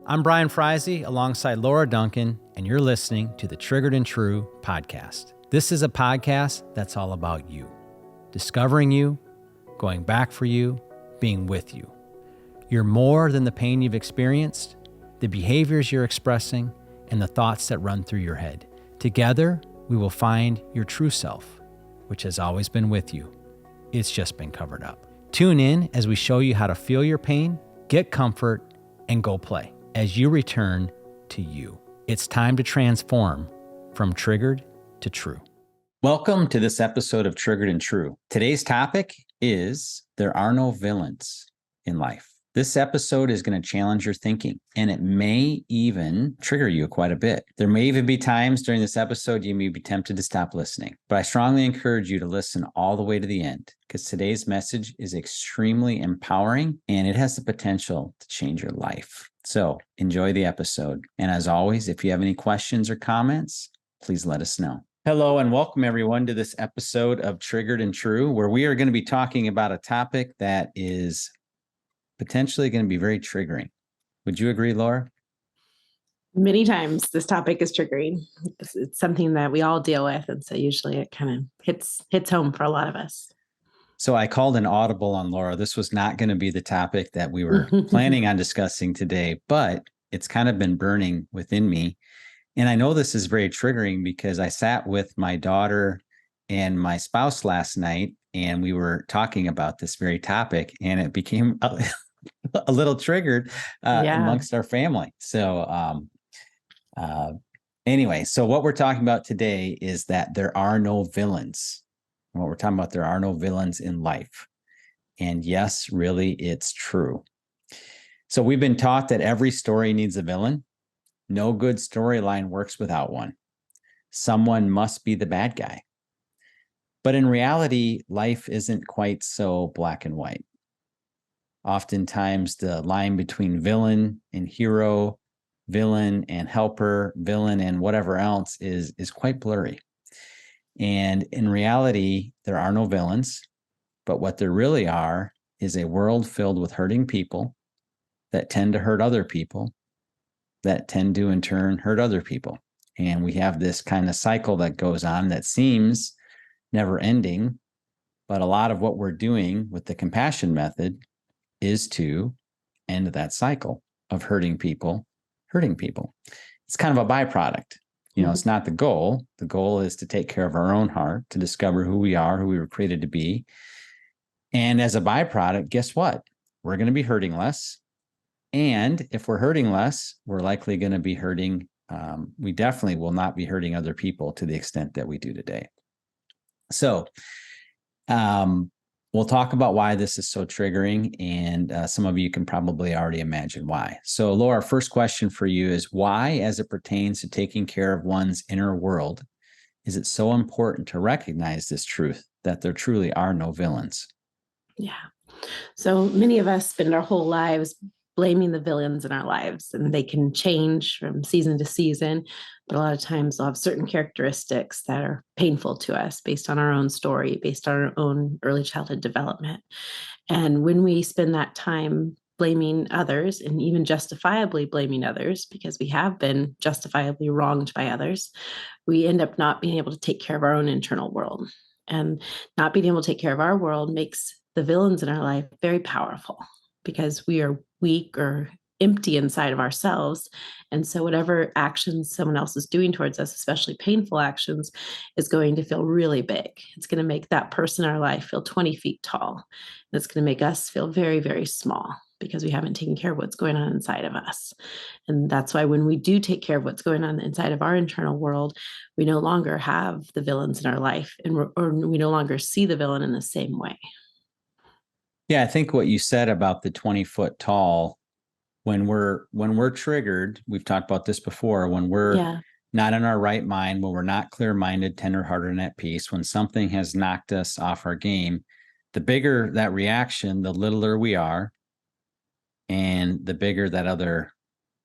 I'm Brian Freise alongside Laura Duncan, and you're listening to the Triggered and True podcast. This is a podcast that's all about you, discovering you, going back for you, being with you. You're more than the pain you've experienced, the behaviors you're expressing, and the thoughts that run through your head. Together, we will find your true self, which has always been with you. It's just been covered up. Tune in as we show you how to feel your pain, get comfort, and go play as you return to you. It's time to transform from triggered to true. Welcome to this episode of Triggered and True. Today's topic is there are no villains in life. This episode is going to challenge your thinking, and it may even trigger you quite a bit. There may even be times during this episode you may be tempted to stop listening, but I strongly encourage you to listen all the way to the end because today's message is extremely empowering and it has the potential to change your life. So enjoy the episode. And as always, if you have any questions or comments, please let us know. Hello and welcome everyone to this episode of Triggered and True, where we are going to be talking about a topic that is potentially going to be very triggering. Would you agree, Laura? Many times this topic is triggering. It's something that we all deal with. And so usually it kind of hits home for a lot of us. So I called an audible on Laura. This was not going to be the topic that we were planning on discussing today, but it's kind of been burning within me. And I know this is very triggering because I sat with my daughter and my spouse last night, and we were talking about this very topic, and it became a little triggered amongst our family. So anyway, so what we're talking about today is that there are no villains. And what we're talking about, there are no villains in life. And yes, really, it's true. So we've been taught that every story needs a villain. No good storyline works without one. Someone must be the bad guy. But in reality, life isn't quite so black and white. Oftentimes, the line between villain and hero, villain and helper, villain and whatever else is quite blurry. And in reality, there are no villains, but what there really are is a world filled with hurting people that tend to hurt other people, that tend to in turn hurt other people. And we have this kind of cycle that goes on that seems never ending, but a lot of what we're doing with the compassion method is to end that cycle of hurting people. It's kind of a byproduct. It's not the goal. The goal is to take care of our own heart, to discover who we are, who we were created to be. And as a byproduct, guess what? We're going to be hurting less. And if we're hurting less, we're likely going to be hurting. We definitely will not be hurting other people to the extent that we do today. So we'll talk about why this is so triggering, and some of you can probably already imagine why. So Laura, first question for you is why, as it pertains to taking care of one's inner world, is it so important to recognize this truth that there truly are no villains? Yeah. So many of us spend our whole lives blaming the villains in our lives, and they can change from season to season. But a lot of times they'll have certain characteristics that are painful to us based on our own story, based on our own early childhood development. And when we spend that time blaming others and even justifiably blaming others, because we have been justifiably wronged by others, we end up not being able to take care of our own internal world. And not being able to take care of our world makes the villains in our life very powerful because we are weak or empty inside of ourselves. And so whatever actions someone else is doing towards us, especially painful actions, is going to feel really big. It's going to make that person in our life feel 20 feet tall. And it's going to make us feel very, very small because we haven't taken care of what's going on inside of us. And that's why when we do take care of what's going on inside of our internal world, we no longer have the villains in our life, or we no longer see the villain in the same way. Yeah, I think what you said about the 20-foot tall, when we're triggered, we've talked about this before, when we're not in our right mind, when we're not clear-minded, tender-hearted, and at peace, when something has knocked us off our game, the bigger that reaction, the littler we are, and the bigger that other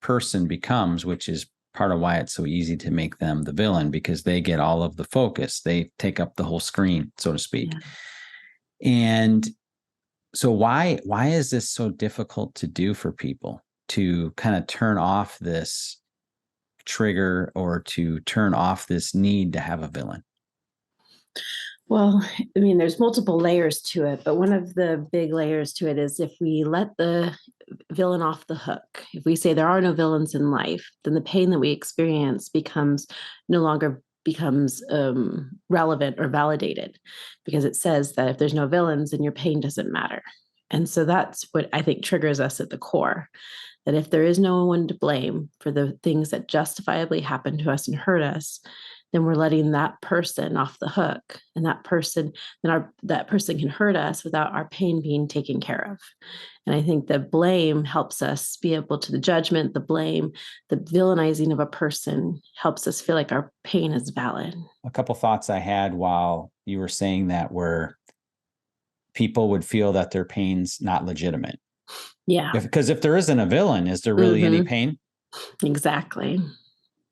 person becomes, which is part of why it's so easy to make them the villain, because they get all of the focus. They take up the whole screen, so to speak. Yeah. And so why is this so difficult to do for people? to kind of turn off this trigger or to turn off this need to have a villain? Well, I mean, there's multiple layers to it, but one of the big layers to it is if we let the villain off the hook, if we say there are no villains in life, then the pain that we experience no longer becomes relevant or validated, because it says that if there's no villains, then your pain doesn't matter. And so that's what I think triggers us at the core, that if there is no one to blame for the things that justifiably happen to us and hurt us, then we're letting that person off the hook, and that person can hurt us without our pain being taken care of. And I think the blame helps us be able to, the judgment, the blame, the villainizing of a person helps us feel like our pain is valid. A couple thoughts I had while you were saying that were people would feel that their pain's not legitimate. Yeah. Because if there isn't a villain, is there really any pain? Exactly.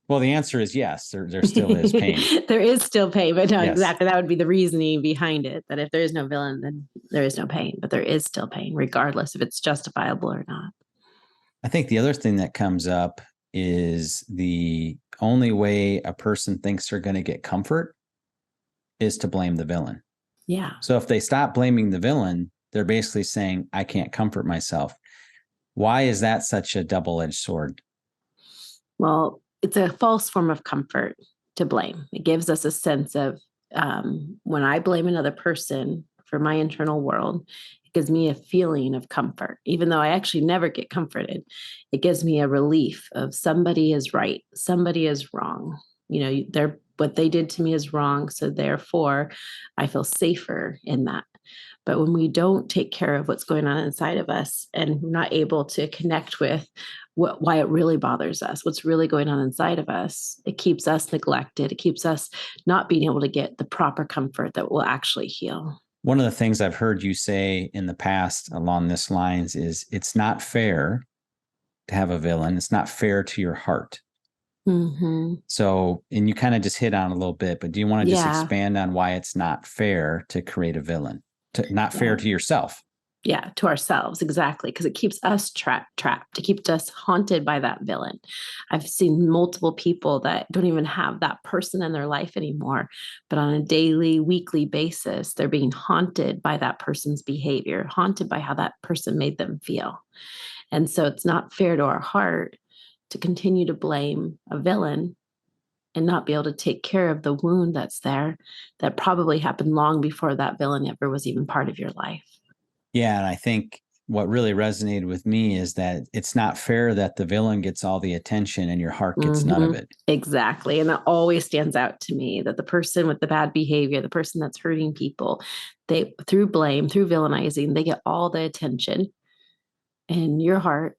Well, the answer is yes, there still is pain. There is still pain, but no, Yes. Exactly. That would be the reasoning behind it, that if there is no villain, then there is no pain, but there is still pain, regardless if it's justifiable or not. I think the other thing that comes up is the only way a person thinks they're going to get comfort is to blame the villain. Yeah. So if they stop blaming the villain, they're basically saying, I can't comfort myself. Why is that such a double-edged sword? Well, it's a false form of comfort to blame. It gives us a sense of when I blame another person for my internal world, it gives me a feeling of comfort, even though I actually never get comforted. It gives me a relief of somebody is right, somebody is wrong. What they did to me is wrong, so therefore I feel safer in that. But when we don't take care of what's going on inside of us, and we're not able to connect with why it really bothers us, what's really going on inside of us, it keeps us neglected. It keeps us not being able to get the proper comfort that will actually heal. One of the things I've heard you say in the past along this lines is it's not fair to have a villain. It's not fair to your heart. Mm-hmm. So, and you kind of just hit on a little bit, but do you want to just expand on why it's not fair to create a villain? Not fair to yourself? Yeah, to ourselves, exactly, because it keeps us trapped. It keeps us haunted by that villain. I've seen multiple people that don't even have that person in their life anymore, but on a daily, weekly basis, they're being haunted by that person's behavior, haunted by how that person made them feel. And so it's not fair to our heart to continue to blame a villain and not be able to take care of the wound that's there that probably happened long before that villain ever was even part of your life. Yeah. And I think what really resonated with me is that it's not fair that the villain gets all the attention and your heart gets none of it. Exactly. And that always stands out to me, that the person with the bad behavior, the person that's hurting people, they, through blame, through villainizing, they get all the attention, and your heart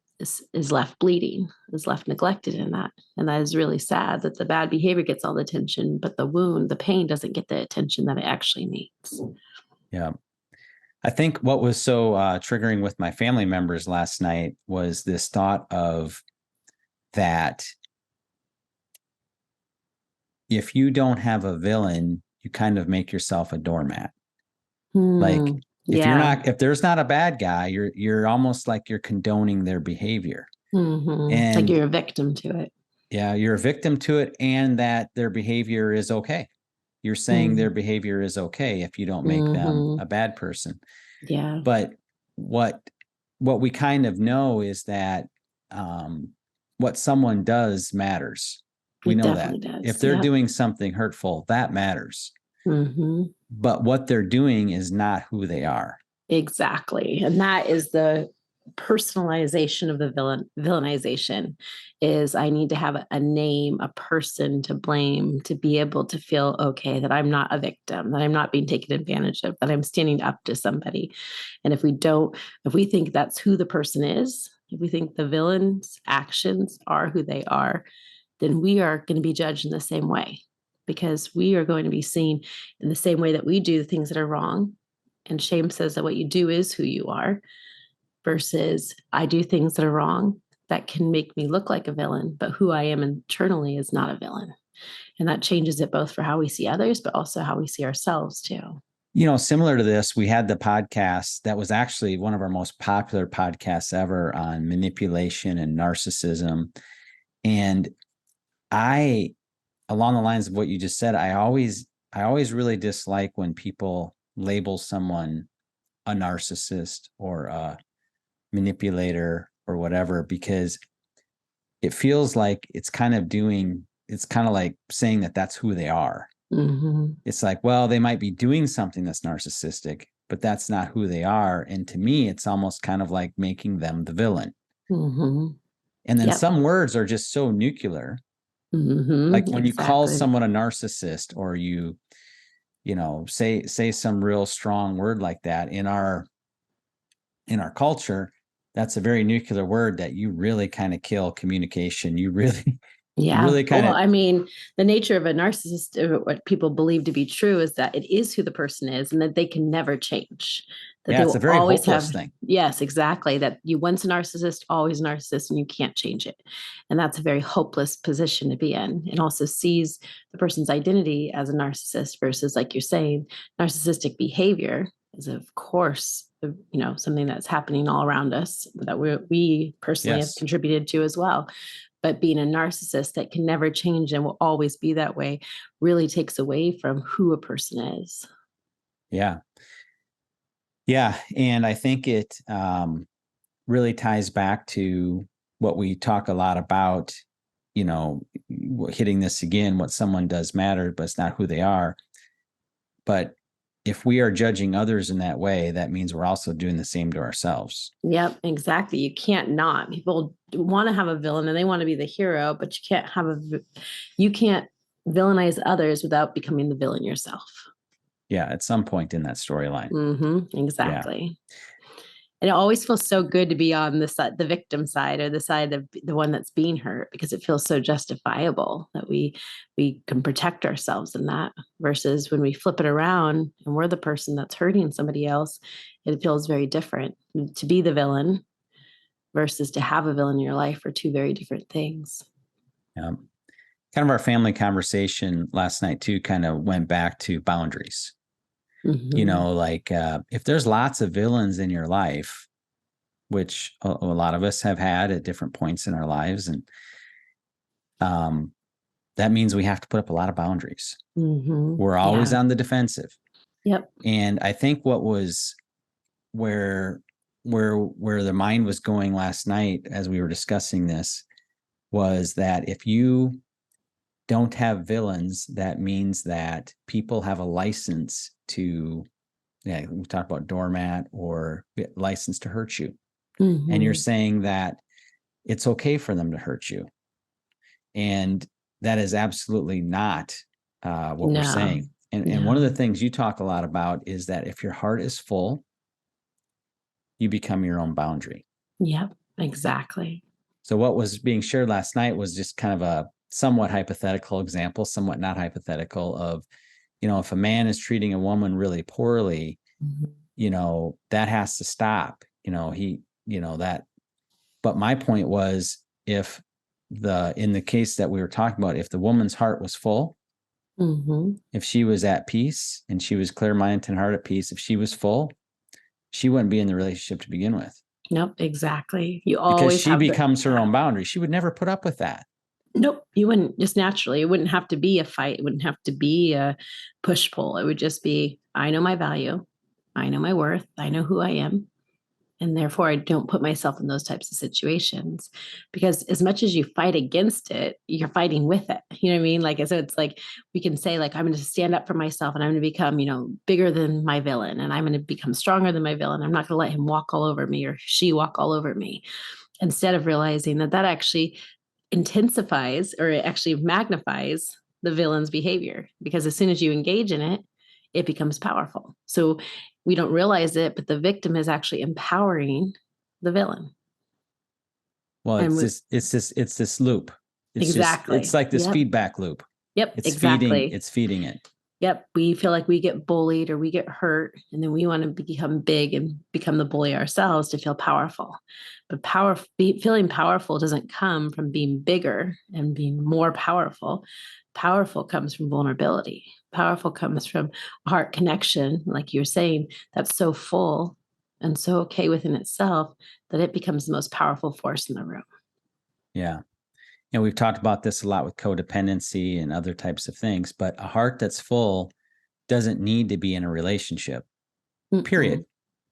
is left bleeding, is left neglected in that. And that is really sad, that the bad behavior gets all the attention, but the wound, the pain doesn't get the attention that it actually needs. Yeah. I think what was so triggering with my family members last night was this thought of that if you don't have a villain, you kind of make yourself a doormat. Like if there's not a bad guy, you're almost like you're condoning their behavior. And like you're a victim to it. Yeah, you're a victim to it, and that their behavior is okay. You're saying their behavior is okay if you don't make them a bad person. Yeah. But what we kind of know is that what someone does matters. We know that if they're doing something hurtful, that matters. But what they're doing is not who they are. Exactly. And that is the personalization of the villainization, is I need to have a name, a person to blame, to be able to feel okay that I'm not a victim, that I'm not being taken advantage of, that I'm standing up to somebody. And if we think that's who the person is, if we think the villain's actions are who they are, then we are going to be judged in the same way, because we are going to be seen in the same way that we do the things that are wrong. And shame says that what you do is who you are, versus I do things that are wrong that can make me look like a villain, but who I am internally is not a villain. And that changes it both for how we see others, but also how we see ourselves too. Similar to this, we had the podcast that was actually one of our most popular podcasts ever on manipulation and narcissism. And along the lines of what you just said, I always really dislike when people label someone a narcissist or a manipulator or whatever, because it feels like it's kind of like saying that that's who they are. Mm-hmm. It's like, well, they might be doing something that's narcissistic, but that's not who they are. And to me, it's almost kind of like making them the villain. Mm-hmm. And then Yep. some words are just so nuclear. Mm-hmm. Like when you call Exactly. someone a narcissist, or you say some real strong word like that in our culture, that's a very nuclear word that you really kind of kill communication. You really Yeah. kind Well, of, I mean, the nature of a narcissist, what people believe to be true, is that it is who the person is and that they can never change. That they it's a will very always hopeless have, thing. yes, exactly. That you once a narcissist, always a narcissist, and you can't change it. And that's a very hopeless position to be in. It also sees the person's identity as a narcissist versus, like you're saying, narcissistic behavior is, of course, something that's happening all around us that we personally have Yes. contributed to as well. But being a narcissist that can never change and will always be that way really takes away from who a person is. Yeah. Yeah. And I think it really ties back to what we talk a lot about, hitting this again, what someone does matter, but it's not who they are. But if we are judging others in that way, that means we're also doing the same to ourselves. Yep, exactly. You can't not. People want to have a villain and they want to be the hero, but you can't villainize others without becoming the villain yourself. Yeah, at some point in that storyline. Mm-hmm, exactly. Yeah. And it always feels so good to be on the victim side, or the side of the one that's being hurt, because it feels so justifiable that we can protect ourselves in that, versus when we flip it around and we're the person that's hurting somebody else, it feels very different. To be the villain versus to have a villain in your life are two very different things. Yeah. Kind of our family conversation last night too kind of went back to boundaries. Mm-hmm. If there's lots of villains in your life, which a lot of us have had at different points in our lives, and that means we have to put up a lot of boundaries. Mm-hmm. We're always on the defensive. Yep. And I think what was where the mind was going last night as we were discussing this was that if you don't have villains, that means that people have a license to, we talk about doormat or license to hurt you. Mm-hmm. And you're saying that it's okay for them to hurt you. And that is absolutely not what we're saying. And one of the things you talk a lot about is that if your heart is full, you become your own boundary. Yep, exactly. So what was being shared last night was just kind of a somewhat hypothetical example, somewhat not hypothetical, of, if a man is treating a woman really poorly, mm-hmm. That has to stop, that. But my point was, in the case that we were talking about, if the woman's heart was full, mm-hmm. if she was at peace and she was clear-minded and heart at peace, if she was full, she wouldn't be in the relationship to begin with. Nope, exactly. Because she becomes her own boundary. She would never put up with that. Nope, you wouldn't. Just naturally, it wouldn't have to be a fight. It wouldn't have to be a push-pull. It would just be, I know my value. I know my worth. I know who I am. And therefore, I don't put myself in those types of situations, because as much as you fight against it, you're fighting with it. You know what I mean? So it's like, we can say, like, I'm going to stand up for myself and I'm going to become, bigger than my villain. And I'm going to become stronger than my villain. I'm not going to let him walk all over me or she walk all over me. Instead of realizing that actually intensifies, or it actually magnifies the villain's behavior, because as soon as you engage in it, it becomes powerful. So we don't realize it, but the victim is actually empowering the villain. Well, it's this loop. It's exactly. It's like this feedback loop. Yep. It's exactly. Feeding it. Yep. We feel like we get bullied or we get hurt, and then we want to become big and become the bully ourselves to feel powerful. But feeling powerful doesn't come from being bigger and being more powerful. Powerful comes from vulnerability. Powerful comes from a heart connection, like you're saying, that's so full and so okay within itself that it becomes the most powerful force in the room. Yeah. And we've talked about this a lot with codependency and other types of things, but a heart that's full doesn't need to be in a relationship, period.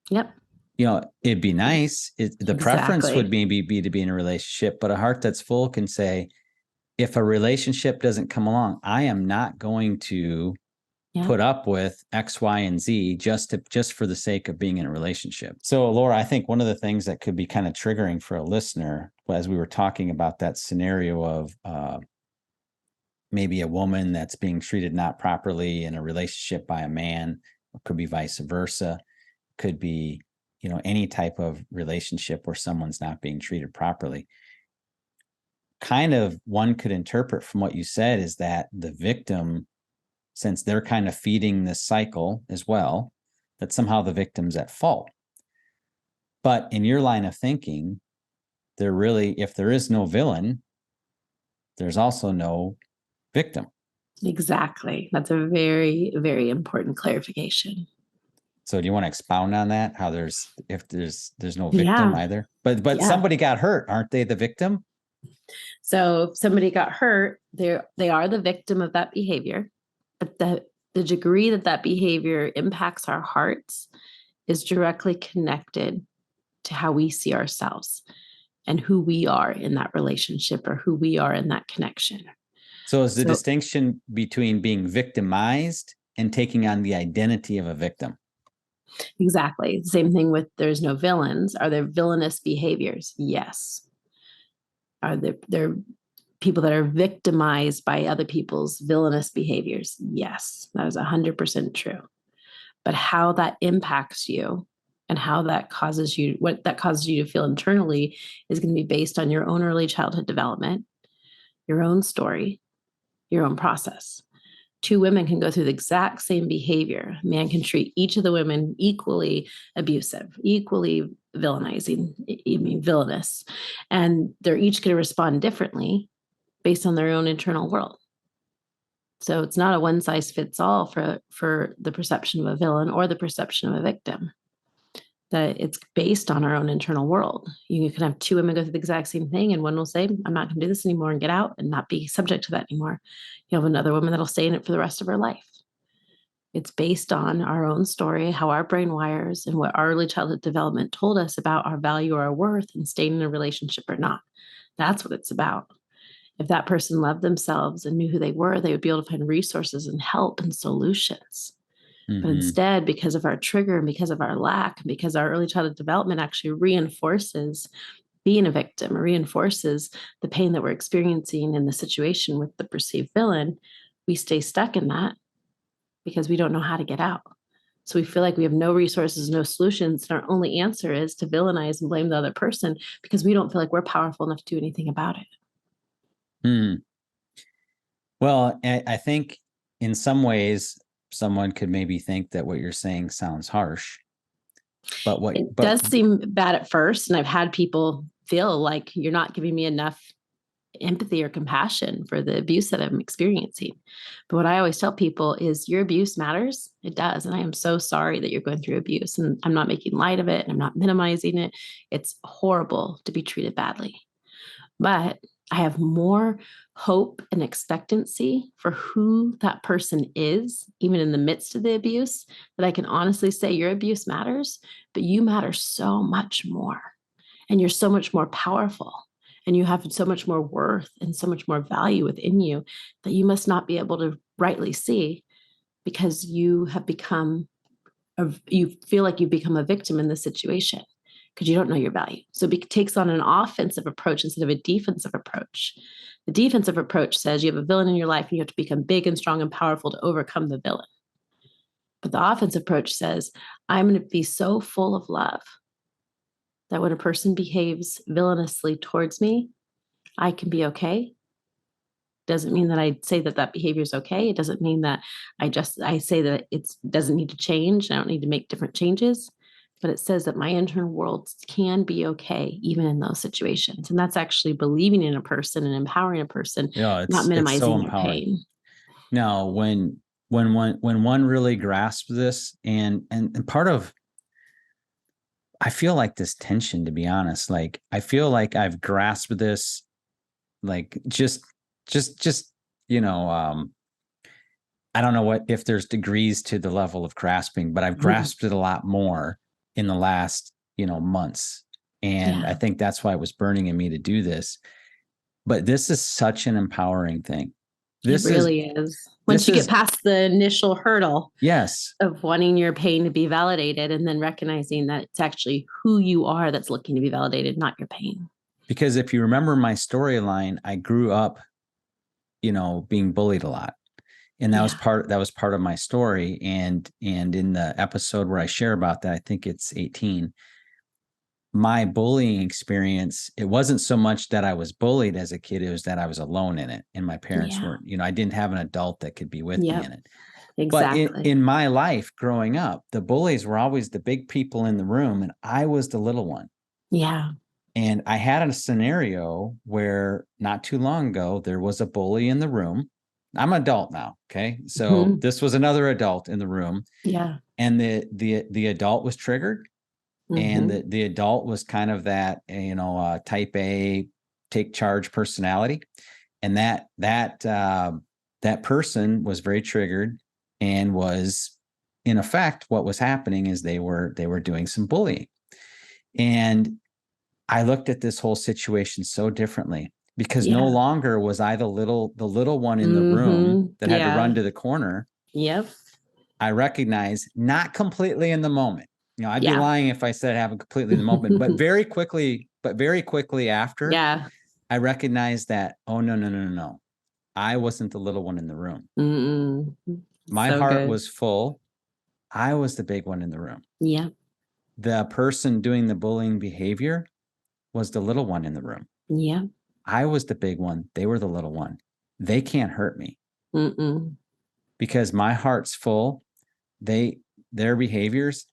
Yep. It'd be nice. The preference would Exactly. maybe be to be in a relationship, but a heart that's full can say, if a relationship doesn't come along, I am not going to Yeah. put up with X, Y, and Z just for the sake of being in a relationship. So, Laura, I think one of the things that could be kind of triggering for a listener, as we were talking about that scenario of maybe a woman that's being treated not properly in a relationship by a man, or could be vice versa, could be, any type of relationship where someone's not being treated properly. Kind of one could interpret from what you said is that the victim, since they're kind of feeding this cycle as well, that somehow the victim's at fault. But in your line of thinking, if there is no villain, there's also no victim. Exactly. That's a very, very important clarification. So do you want to expound on that? How there's no victim Yeah. either, but Yeah. somebody got hurt, aren't they the victim? So if somebody got hurt, they are the victim of that behavior, but the degree that behavior impacts our hearts is directly connected to how we see ourselves and who we are in that relationship or who we are in that connection. So is the distinction between being victimized and taking on the identity of a victim? Exactly. Same thing with there's no villains. Are there villainous behaviors? Yes. Are there people that are victimized by other people's villainous behaviors? Yes, that is 100% true. But how that impacts you and how that causes you, what that causes you to feel internally is going to be based on your own early childhood development, your own story, your own process. Two women can go through the exact same behavior. A man can treat each of the women equally abusive, equally villainizing, villainous, and they're each going to respond differently based on their own internal world. So it's not a one size fits all for the perception of a villain or the perception of a victim. That it's based on our own internal world. You can have two women go through the exact same thing, and one will say, I'm not going to do this anymore and get out and not be subject to that anymore. You have another woman that'll stay in it for the rest of her life. It's based on our own story, how our brain wires, and what our early childhood development told us about our value or our worth and staying in a relationship or not. That's what it's about. If that person loved themselves and knew who they were, they would be able to find resources and help and solutions. Mm-hmm. But instead, because of our trigger and because of our lack, because our early childhood development actually reinforces being a victim or reinforces the pain that we're experiencing in the situation with the perceived villain, we stay stuck in that because we don't know how to get out. So we feel like we have no resources, no solutions. And our only answer is to villainize and blame the other person because we don't feel like we're powerful enough to do anything about it. Well, I think in some ways, someone could maybe think that what you're saying sounds harsh. But it does seem bad at first. And I've had people feel like you're not giving me enough empathy or compassion for the abuse that I'm experiencing. But what I always tell people is your abuse matters. It does. And I am so sorry that you're going through abuse. And I'm not making light of it. And I'm not minimizing it. It's horrible to be treated badly. But I have more hope and expectancy for who that person is, even in the midst of the abuse, that I can honestly say your abuse matters, but you matter so much more. And you're so much more powerful. And you have so much more worth and so much more value within you that you must not be able to rightly see because you feel like you've become a victim in this situation because you don't know your value. So it takes on an offensive approach instead of a defensive approach. The defensive approach says you have a villain in your life and you have to become big and strong and powerful to overcome the villain. But the offensive approach says, I'm going to be so full of love that when a person behaves villainously towards me, I can be okay Doesn't mean that I say that that behavior is okay. It doesn't mean that I say that it doesn't need to change. I don't need to make different changes, but it says that my internal world can be okay even in those situations. And that's actually believing in a person and empowering a person, Yeah, not it's so minimizing their empowering. pain. Now, when one really grasps this, and part of, I feel like this tension, to be honest, like I feel like I've grasped this, like just I don't know what, if there's degrees to the level of grasping, but I've grasped it a lot more in the last, months. And I think that's why it was burning in me to do this. But this is such an empowering thing. It really is. Once you get past the initial hurdle, yes, of wanting your pain to be validated, and then recognizing that it's actually who you are that's looking to be validated, not your pain. Because if you remember my storyline, I grew up, being bullied a lot. And that was part of my story. And in the episode where I share about that, I think it's 18, my bullying experience, it wasn't so much that I was bullied as a kid, it was that I was alone in it. And my parents weren't, I didn't have an adult that could be with me in it. Exactly. But in my life growing up, the bullies were always the big people in the room, and I was the little one. Yeah. And I had a scenario where not too long ago, there was a bully in the room. I'm an adult now. Okay. So this was another adult in the room. Yeah. And the adult was triggered. And the adult was kind of that, type A, take charge personality. And that person was very triggered, and was, in effect, what was happening is they were doing some bullying. And I looked at this whole situation so differently, because no longer was I the little one in the room that had to run to the corner. Yep. I recognize, not completely in the moment. I'd be lying if I said I haven't completely in the moment, but very quickly after, I recognized that, oh, no. I wasn't the little one in the room. My heart was full. I was the big one in the room. Yeah. The person doing the bullying behavior was the little one in the room. Yeah. I was the big one. They were the little one. They can't hurt me because my heart's full. Their behaviors.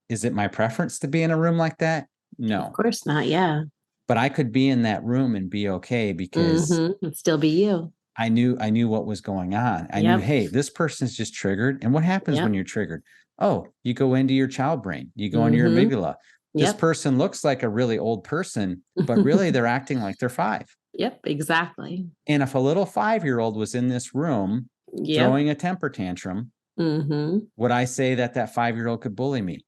Is it my preference to be in a room like that? No, of course not. Yeah. But I could be in that room and be okay, because it'd still be you. I knew what was going on. I knew, hey, this person's just triggered. And what happens when you're triggered? Oh, you go into your child brain, you go into your amygdala. This person looks like a really old person, but really they're acting like they're 5. Yep, exactly. And if a little 5-year-old was in this room throwing a temper tantrum, would I say that 5-year-old could bully me?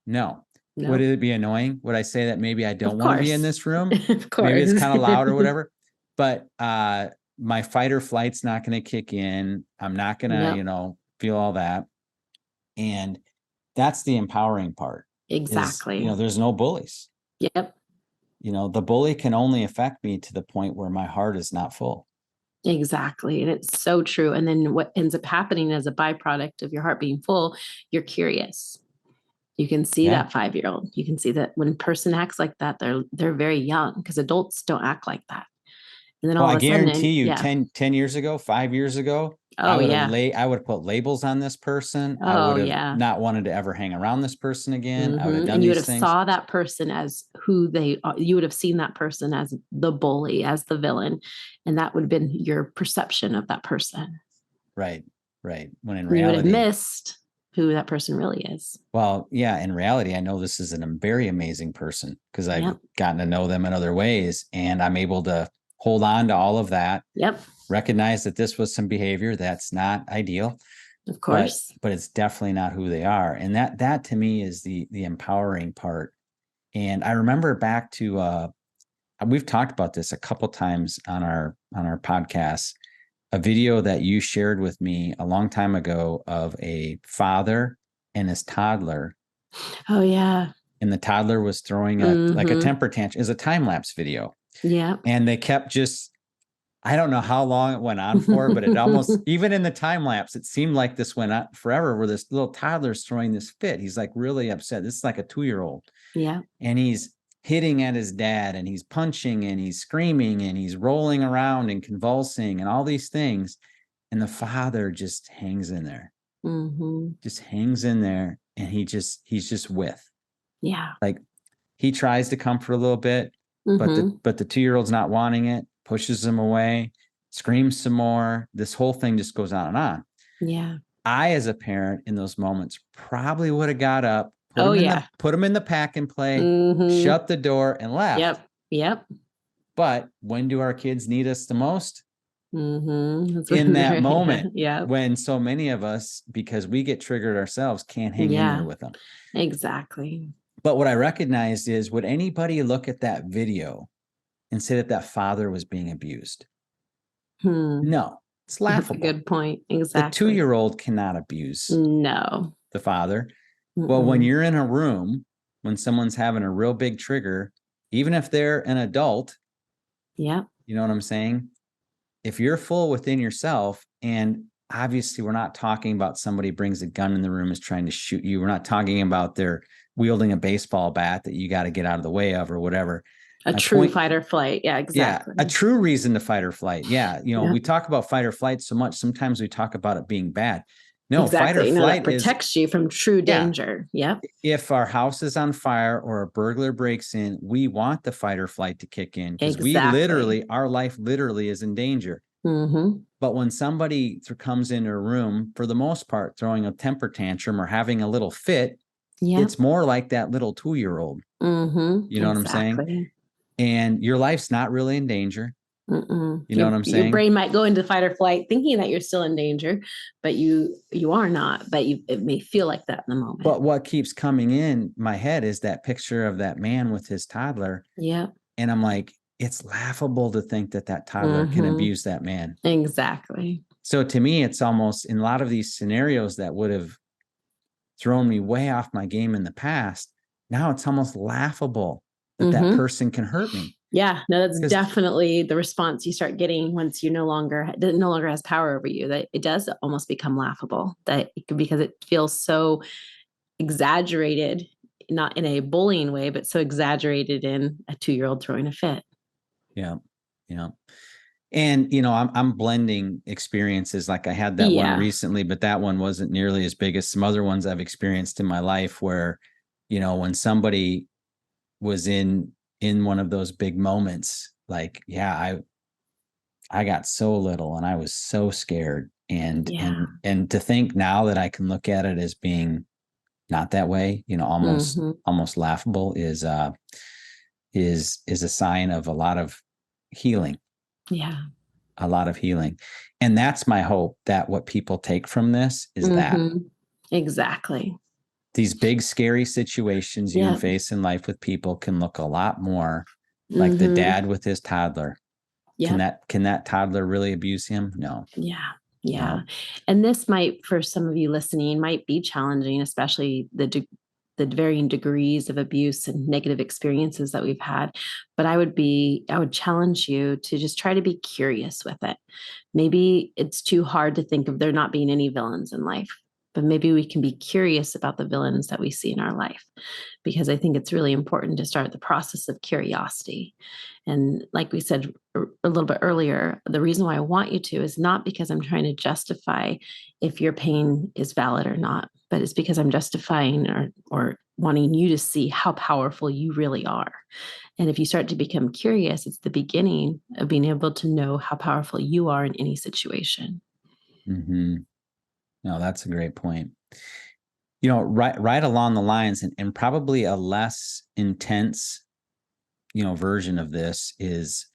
No. Would it be annoying? Would I say that maybe I don't want to be in this room? Of course. Maybe it's kind of loud or whatever. But my fight or flight's not going to kick in. I'm not going to, feel all that. And that's the empowering part. Exactly. There's no bullies. Yep. The bully can only affect me to the point where my heart is not full. Exactly. And it's so true. And then what ends up happening as a byproduct of your heart being full, you're curious. You can see that 5-year-old. You can see that when a person acts like that, they're very young, because adults don't act like that. And then all of a sudden, I guarantee you, 10 years ago, 5 years ago, I would have put labels on this person. I would have not wanted to ever hang around this person again. I would have done and you would these have things. saw that person as who they are. You would have seen that person as the bully, as the villain. And that would have been your perception of that person. Right. When in reality, you would have reality, missed who that person really is. Well, in reality, I know this is a very amazing person, because I've gotten to know them in other ways, and I'm able to hold on to all of that. Yep. Recognize that this was some behavior that's not ideal. Of course. But it's definitely not who they are. And that to me is the empowering part. And I remember back to we've talked about this a couple times on our podcast, a video that you shared with me a long time ago of a father and his toddler. Oh yeah. And the toddler was throwing like a temper tantrum. It's a time-lapse video. Yeah. And they kept I don't know how long it went on for, but it almost, even in the time lapse, it seemed like this went on forever, where this little toddler's throwing this fit. He's like really upset. This is like a 2-year-old. Yeah. And he's hitting at his dad, and he's punching and he's screaming and he's rolling around and convulsing and all these things. And the father just hangs in there, just hangs in there. And he's just with, like, he tries to comfort a little bit, but the 2-year-old's not wanting it, pushes him away, screams some more. This whole thing just goes on and on. Yeah. I, as a parent in those moments, probably would have got up, put him in the pack and play, shut the door and left. Yep. But when do our kids need us the most? In that moment, when so many of us, because we get triggered ourselves, can't hang in there with them. Exactly. But what I recognized is, would anybody look at that video and say that father was being abused? No, it's laughable. That's a good point. Exactly. The 2-year-old cannot abuse the father. Well, when you're in a room, when someone's having a real big trigger, even if they're an adult, you know what I'm saying? If you're full within yourself, and obviously we're not talking about somebody brings a gun in the room, is trying to shoot you. We're not talking about they're wielding a baseball bat that you got to get out of the way of or whatever. A true fight or flight. Yeah, exactly. Yeah, a true reason to fight or flight. Yeah. We talk about fight or flight so much. Sometimes we talk about it being bad. No, exactly. Fight or flight protects you from true danger. Yep. If our house is on fire or a burglar breaks in, we want the fight or flight to kick in, because our life literally is in danger. But when somebody comes into a room, for the most part, throwing a temper tantrum or having a little fit, it's more like that little 2-year-old. You know what I'm saying? And your life's not really in danger. You know what I'm saying? Your brain might go into fight or flight thinking that you're still in danger, but you are not, but it may feel like that in the moment. But what keeps coming in my head is that picture of that man with his toddler. Yeah. And I'm like, it's laughable to think that toddler can abuse that man. Exactly. So to me, it's almost, in a lot of these scenarios that would have thrown me way off my game in the past, now it's almost laughable that that person can hurt me. Yeah, no, that's definitely the response you start getting once you no longer has power over you, that it does almost become laughable, because it feels so exaggerated, not in a bullying way, but so exaggerated in a 2-year-old throwing a fit. Yeah. And, I'm blending experiences. Like I had that one recently, but that one wasn't nearly as big as some other ones I've experienced in my life where, when somebody was in one of those big moments, like, I got so little and I was so scared. And to think now that I can look at it as being not that way, almost laughable is a sign of a lot of healing. Yeah. A lot of healing. And that's my hope, that what people take from this is that. Exactly. These big, scary situations you face in life with people can look a lot more like the dad with his toddler. Yeah. Can that toddler really abuse him? No. Yeah. No. And this might, for some of you listening, might be challenging, especially the varying degrees of abuse and negative experiences that we've had. But I would challenge you to just try to be curious with it. Maybe it's too hard to think of there not being any villains in life, but maybe we can be curious about the villains that we see in our life, because I think it's really important to start the process of curiosity. And like we said a little bit earlier, the reason why I want you to is not because I'm trying to justify if your pain is valid or not, but it's because I'm justifying or wanting you to see how powerful you really are. And if you start to become curious, it's the beginning of being able to know how powerful you are in any situation. No, that's a great point. Right along the lines, and probably a less intense, version of this is,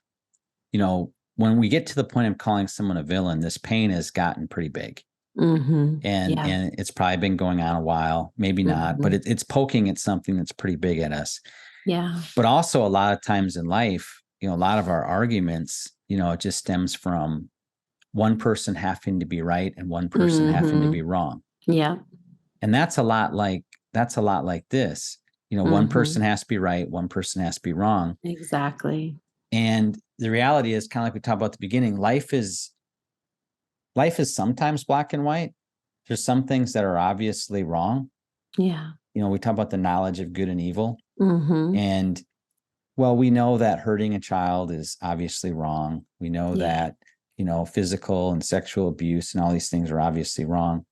when we get to the point of calling someone a villain, this pain has gotten pretty big. And it's probably been going on a while, maybe not, but it's poking at something that's pretty big at us. Yeah. But also a lot of times in life, a lot of our arguments, it just stems from one person having to be right and one person having to be wrong. Yeah. And that's a lot like this, one person has to be right, one person has to be wrong. Exactly. And the reality is, kind of like we talked about at the beginning, life is sometimes black and white. There's some things that are obviously wrong. Yeah. We talk about the knowledge of good and evil. And Well, we know that hurting a child is obviously wrong. We know Yeah. that, physical and sexual abuse and all these things are obviously wrong.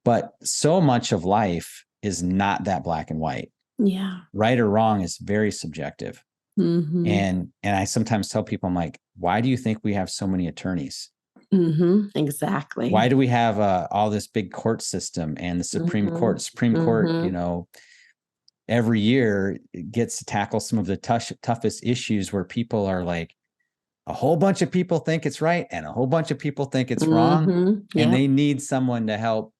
But so much of life is not that black and white. Yeah. Right or wrong is very subjective. Mm-hmm. And I sometimes tell people, I'm like, why do you think we have so many attorneys? Mm-hmm. Exactly. Why do we have all this big court system and the Supreme Court? Supreme Court, every year gets to tackle some of the toughest issues where people are like, a whole bunch of people think it's right and a whole bunch of people think it's wrong. Yep. And they need someone to help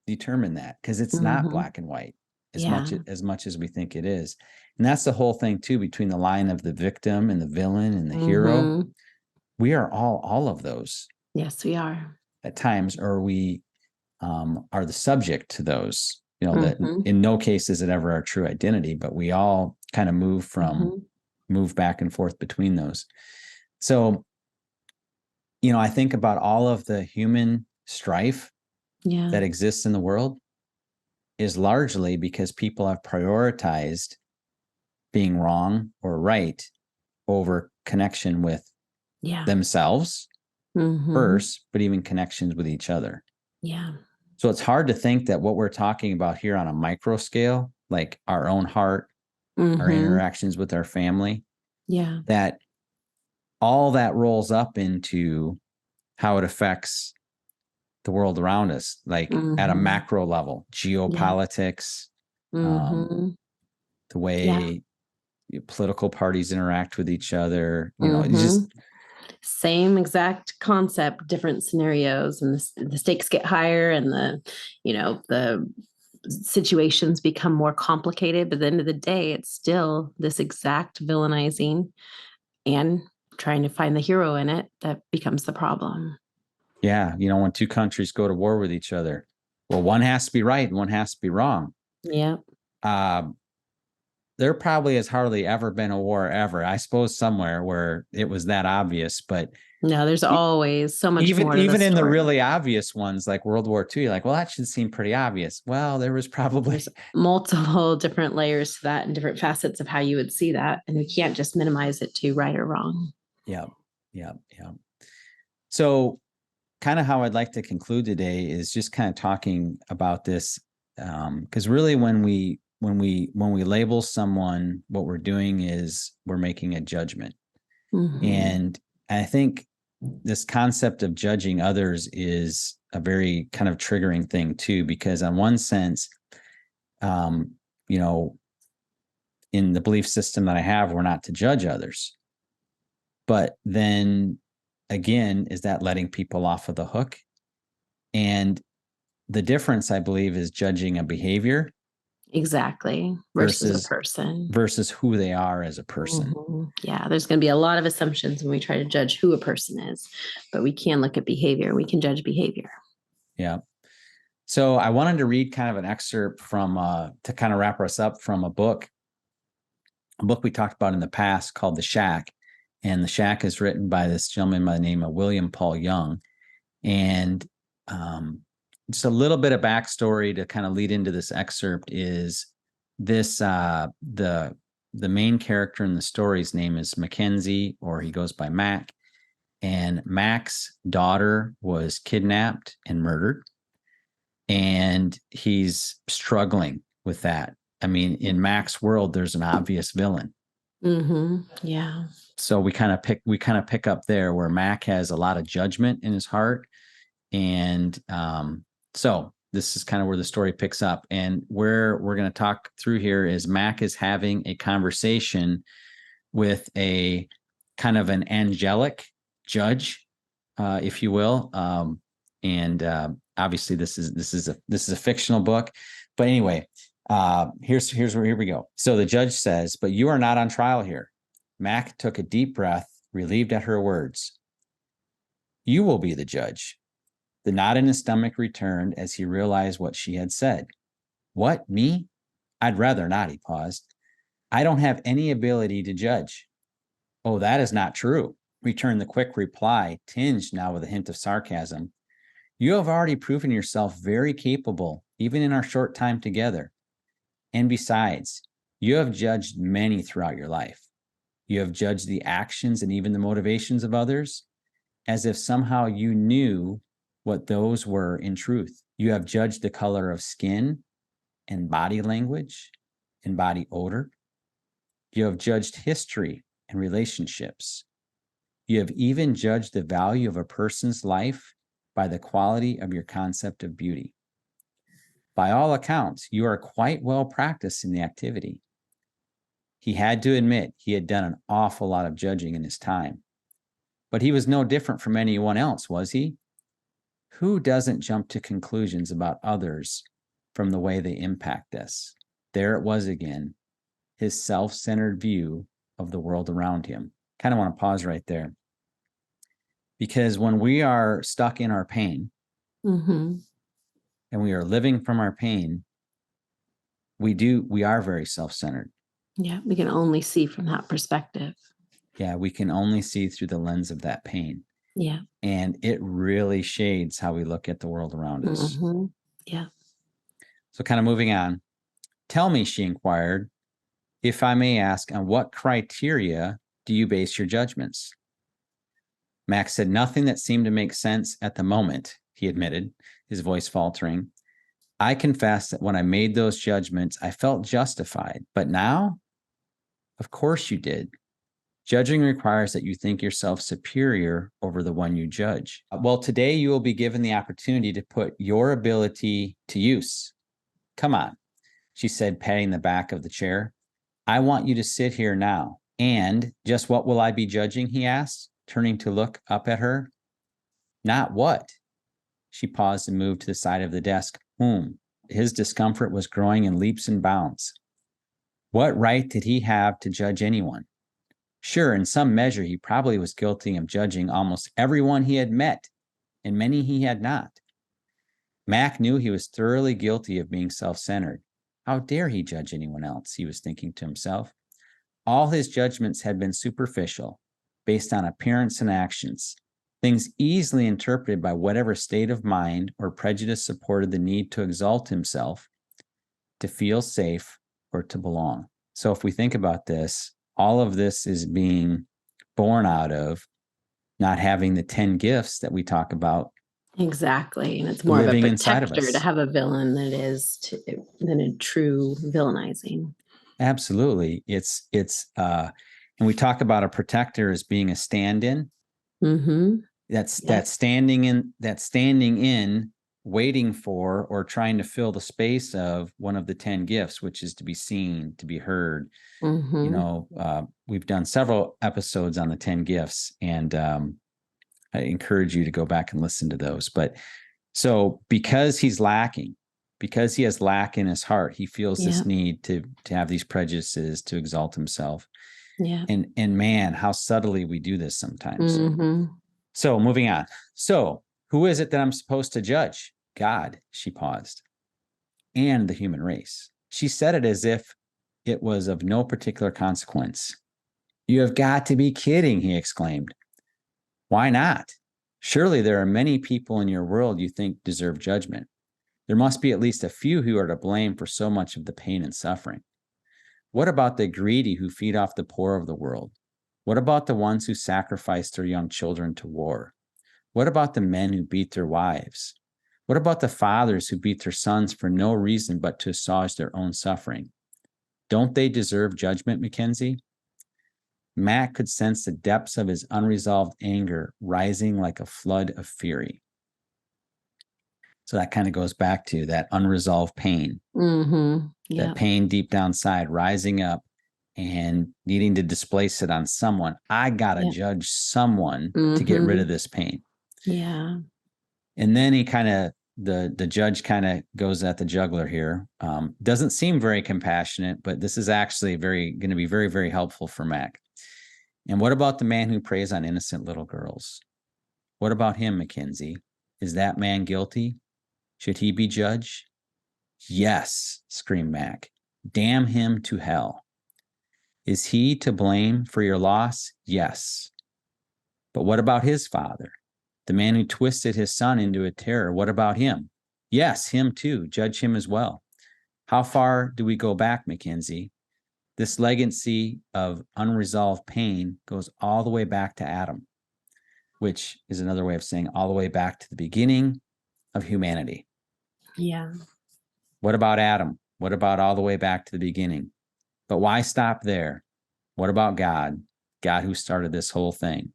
determine that, because it's not black and white as much as we think it is. And that's the whole thing too, between the line of the victim and the villain and the hero. We are all of those. Yes, we are. At times, or we are the subject to those, that in no case is it ever our true identity, but we all kind of move back and forth between those. So, I think about all of the human strife that exists in the world is largely because people have prioritized being wrong or right over connection with themselves first, but even connections with each other. Yeah. So it's hard to think that what we're talking about here on a micro scale, like our own heart, our interactions with our family, that all that rolls up into how it affects the world around us, like at a macro level, geopolitics, the way political parties interact with each other, it's just same exact concept, different scenarios, and the stakes get higher, and the situations become more complicated. But at the end of the day, it's still this exact villainizing and trying to find the hero in it that becomes the problem. Yeah. When two countries go to war with each other, well, one has to be right and one has to be wrong. Yeah. There probably has hardly ever been a war ever, I suppose, somewhere where it was that obvious, but no, there's always so much even, more. Even in the really obvious ones like World War II, you're like, well, that should seem pretty obvious. Well, there's multiple different layers to that and different facets of how you would see that. And we can't just minimize it to right or wrong. Yeah. So kind of how I'd like to conclude today is just kind of talking about this. Because really when we label someone, what we're doing is we're making a judgment. And I think this concept of judging others is a very kind of triggering thing too, because on one sense, in the belief system that I have, we're not to judge others. But then again, is that letting people off of the hook? And the difference, I believe, is judging a behavior. Exactly. Versus a person. Versus who they are as a person. Yeah. There's going to be a lot of assumptions when we try to judge who a person is, but we can look at behavior. We can judge behavior. Yeah. So I wanted to read kind of an excerpt from, to kind of wrap us up, from a book we talked about in the past called The Shack. And The Shack is written by this gentleman by the name of William Paul Young. And just a little bit of backstory to kind of lead into this excerpt is this, the main character in the story's name is Mackenzie, or he goes by Mac. And Mac's daughter was kidnapped and murdered. And he's struggling with that. I mean, in Mac's world, there's an obvious villain. Yeah. So we kind of pick up there where Mac has a lot of judgment in his heart. And so this is kind of where the story picks up. And where we're going to talk through here is Mac is having a conversation with a kind of an angelic judge, if you will. And obviously this is a fictional book, but anyway, here we go. So the judge says, "But you are not on trial here." Mac took a deep breath, relieved at her words. "You will be the judge." The knot in his stomach returned as he realized what she had said. "What, me? I'd rather not," he paused. "I don't have any ability to judge." "Oh, that is not true," returned the quick reply, tinged now with a hint of sarcasm. "You have already proven yourself very capable, even in our short time together. And besides, you have judged many throughout your life. You have judged the actions and even the motivations of others as if somehow you knew what those were in truth. You have judged the color of skin and body language and body odor. You have judged history and relationships. You have even judged the value of a person's life by the quality of your concept of beauty. By all accounts, you are quite well practiced in the activity. He had to admit he had done an awful lot of judging in his time. But he was no different from anyone else, was he? Who doesn't jump to conclusions about others from the way they impact us? There it was again, his self-centered view of the world around him. Kind of want to pause right there. Because when we are stuck in our pain, and we are living from our pain, we are very self-centered. Yeah, we can only see from that perspective. Yeah, we can only see through the lens of that pain. Yeah. And it really shades how we look at the world around us. Yeah. So kind of moving on. Tell me, she inquired, if I may ask, on what criteria do you base your judgments? Max said nothing that seemed to make sense at the moment, he admitted, his voice faltering. I confess that when I made those judgments, I felt justified. But now? Of course you did. Judging requires that you think yourself superior over the one you judge. Well, today you will be given the opportunity to put your ability to use. Come on, she said, patting the back of the chair. I want you to sit here now. And just what will I be judging? He asked, turning to look up at her. Not what? She paused and moved to the side of the desk. Whom? His discomfort was growing in leaps and bounds. What right did he have to judge anyone? Sure, in some measure, he probably was guilty of judging almost everyone he had met, and many he had not. Mac knew he was thoroughly guilty of being self-centered. How dare he judge anyone else, he was thinking to himself. All his judgments had been superficial, based on appearance and actions, things easily interpreted by whatever state of mind or prejudice supported the need to exalt himself, to feel safe, or to belong. So if we think about this, all of this is being born out of not having the 10 gifts that we talk about. Exactly. And it's more of a protector to have a villain than a true villainizing. Absolutely. It's and we talk about a protector as being a stand-in. That's standing in, waiting for or trying to fill the space of one of the 10 gifts, which is to be seen, to be heard. We've done several episodes on the 10 gifts, and I encourage you to go back and listen to those. But so because he has lack in his heart, he feels this need to have these prejudices, to exalt himself. Yeah. And man, how subtly we do this sometimes. So moving on. So who is it that I'm supposed to judge? God, she paused, and the human race. She said it as if it was of no particular consequence. You have got to be kidding, he exclaimed. Why not? Surely there are many people in your world you think deserve judgment. There must be at least a few who are to blame for so much of the pain and suffering. What about the greedy who feed off the poor of the world? What about the ones who sacrifice their young children to war? What about the men who beat their wives? What about the fathers who beat their sons for no reason but to assuage their own suffering? Don't they deserve judgment, Mackenzie? Matt could sense the depths of his unresolved anger rising like a flood of fury. So that kind of goes back to that unresolved pain, that pain deep down inside rising up and needing to displace it on someone. I got to judge someone to get rid of this pain. Yeah. And then he kind of, the judge kind of goes at the juggler here. Doesn't seem very compassionate, but this is actually going to be very, very helpful for Mac. And what about the man who preys on innocent little girls? What about him, Mackenzie? Is that man guilty? Should he be judged? Yes, screamed Mac. Damn him to hell. Is he to blame for your loss? Yes. But what about his father? The man who twisted his son into a terror, what about him? Yes, him too. Judge him as well. How far do we go back, Mackenzie? This legacy of unresolved pain goes all the way back to Adam, which is another way of saying all the way back to the beginning of humanity. Yeah. What about Adam? What about all the way back to the beginning? But why stop there? What about God? God who started this whole thing.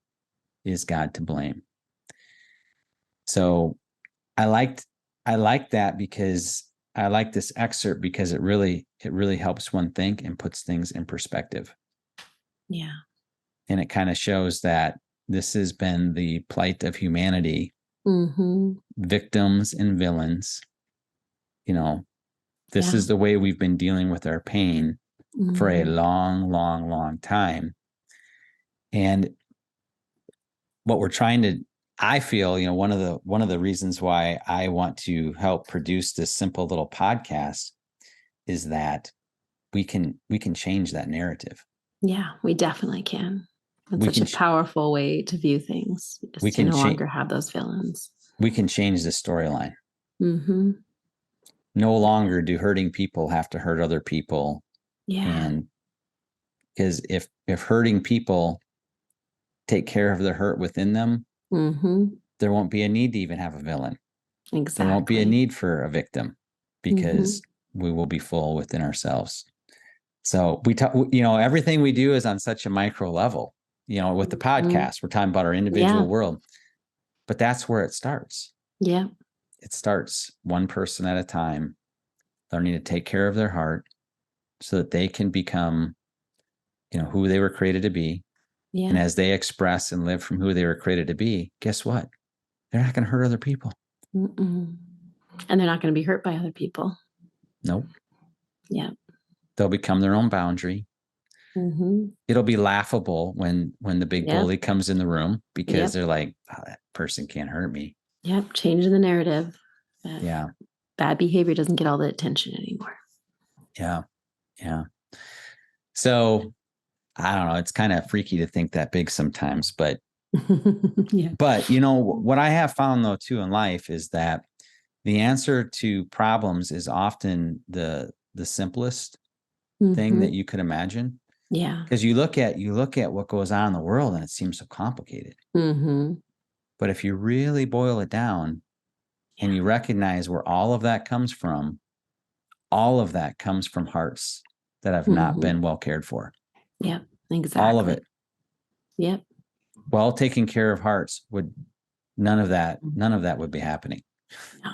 Is God to blame? So I liked that because I like this excerpt because it really helps one think and puts things in perspective. Yeah. And it kind of shows that this has been the plight of humanity, victims and villains. You know, this is the way we've been dealing with our pain for a long, long, long time. And what we're trying to, I feel, you know, one of the reasons why I want to help produce this simple little podcast is that we can change that narrative. Yeah, we definitely can. It's such a powerful way to view things. We can no longer have those villains. We can change the storyline. No longer do hurting people have to hurt other people. Yeah. And because if hurting people take care of the hurt within them, there won't be a need to even have a villain. Exactly. There won't be a need for a victim because we will be full within ourselves. So we talk, you know, everything we do is on such a micro level. You know, with the podcast, we're talking about our individual world, but that's where it starts. Yeah. It starts one person at a time, learning to take care of their heart so that they can become, you know, who they were created to be. Yeah. And as they express and live from who they were created to be, guess what? They're not going to hurt other people. And they're not going to be hurt by other people. Nope. Yeah. They'll become their own boundary. It'll be laughable when the big bully comes in the room because they're like, oh, that person can't hurt me. Yep. Changing the narrative. Bad behavior doesn't get all the attention anymore. Yeah. Yeah. So I don't know. It's kind of freaky to think that big sometimes, but but you know, what I have found though too in life is that the answer to problems is often the simplest thing that you could imagine. Yeah. Because you look at what goes on in the world and it seems so complicated. But if you really boil it down and you recognize where all of that comes from hearts that have not been well cared for. Yep, exactly. All of it. Yep. Well taken care of hearts none of that would be happening. No.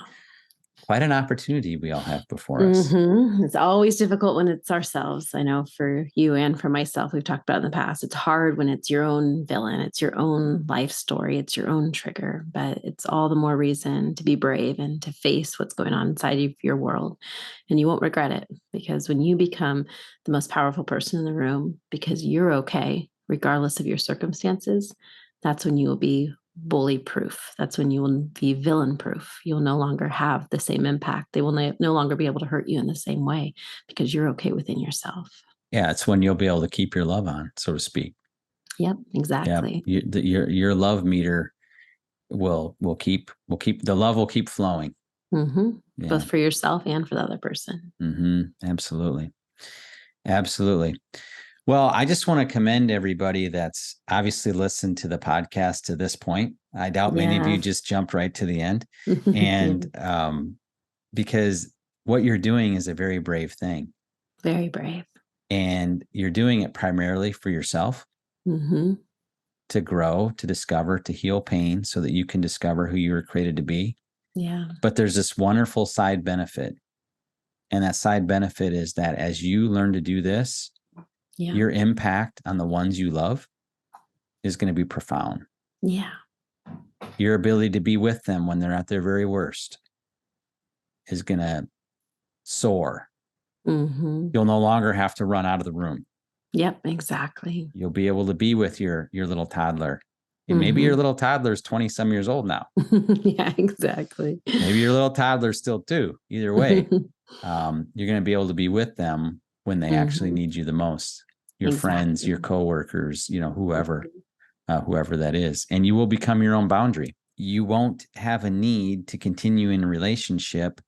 Quite an opportunity we all have before us. It's always difficult when it's ourselves. I know for you and for myself, we've talked about in the past, it's hard when it's your own villain, it's your own life story, it's your own trigger, but it's all the more reason to be brave and to face what's going on inside of your world. And you won't regret it, because when you become the most powerful person in the room, because you're okay, regardless of your circumstances, that's when you will be bully proof. That's when you will be villain proof. You'll no longer have the same impact. They will no longer be able to hurt you in the same way because you're okay within yourself. Yeah, it's when you'll be able to keep your love on, so to speak. Yep, exactly. Yep. Your love meter will keep the love will keep flowing. Both for yourself and for the other person. Absolutely. Absolutely. Well, I just want to commend everybody that's obviously listened to the podcast to this point. I doubt many of you just jumped right to the end. And because what you're doing is a very brave thing. Very brave. And you're doing it primarily for yourself, to grow, to discover, to heal pain so that you can discover who you were created to be. Yeah. But there's this wonderful side benefit. And that side benefit is that as you learn to do this, your impact on the ones you love is going to be profound. Yeah. Your ability to be with them when they're at their very worst is going to soar. You'll no longer have to run out of the room. Yep, exactly. You'll be able to be with your little toddler. And maybe your little toddler is 20 some years old now. Yeah, exactly. Maybe your little toddler's still too. Either way, you're going to be able to be with them when they actually need you the most. Your friends, your coworkers, you know, whoever that is. And you will become your own boundary. You won't have a need to continue in a relationship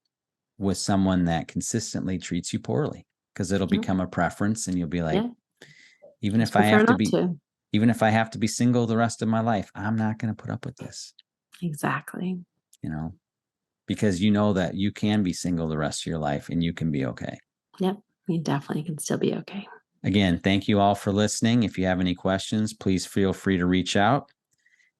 with someone that consistently treats you poorly, because it'll become a preference, and you'll be like, even Just if I have to prefer be, not to. even if I have to be single the rest of my life, I'm not going to put up with this, Exactly. because you know that you can be single the rest of your life and you can be okay. Yep. You definitely can still be okay. Again, thank you all for listening. If you have any questions, please feel free to reach out.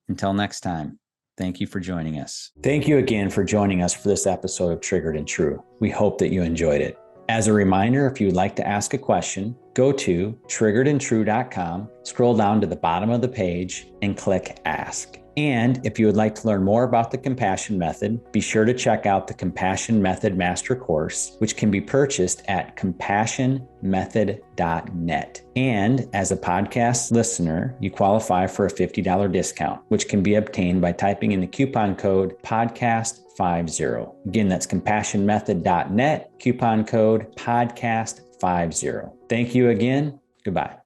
Until next time, thank you for joining us. Thank you again for joining us for this episode of Triggered and True. We hope that you enjoyed it. As a reminder, if you would like to ask a question, go to triggeredandtrue.com, scroll down to the bottom of the page, and click Ask. And if you would like to learn more about the Compassion Method, be sure to check out the Compassion Method Master Course, which can be purchased at compassionmethod.net. And as a podcast listener, you qualify for a $50 discount, which can be obtained by typing in the coupon code podcast50. Again, that's compassionmethod.net, coupon code podcast50. Thank you again. Goodbye.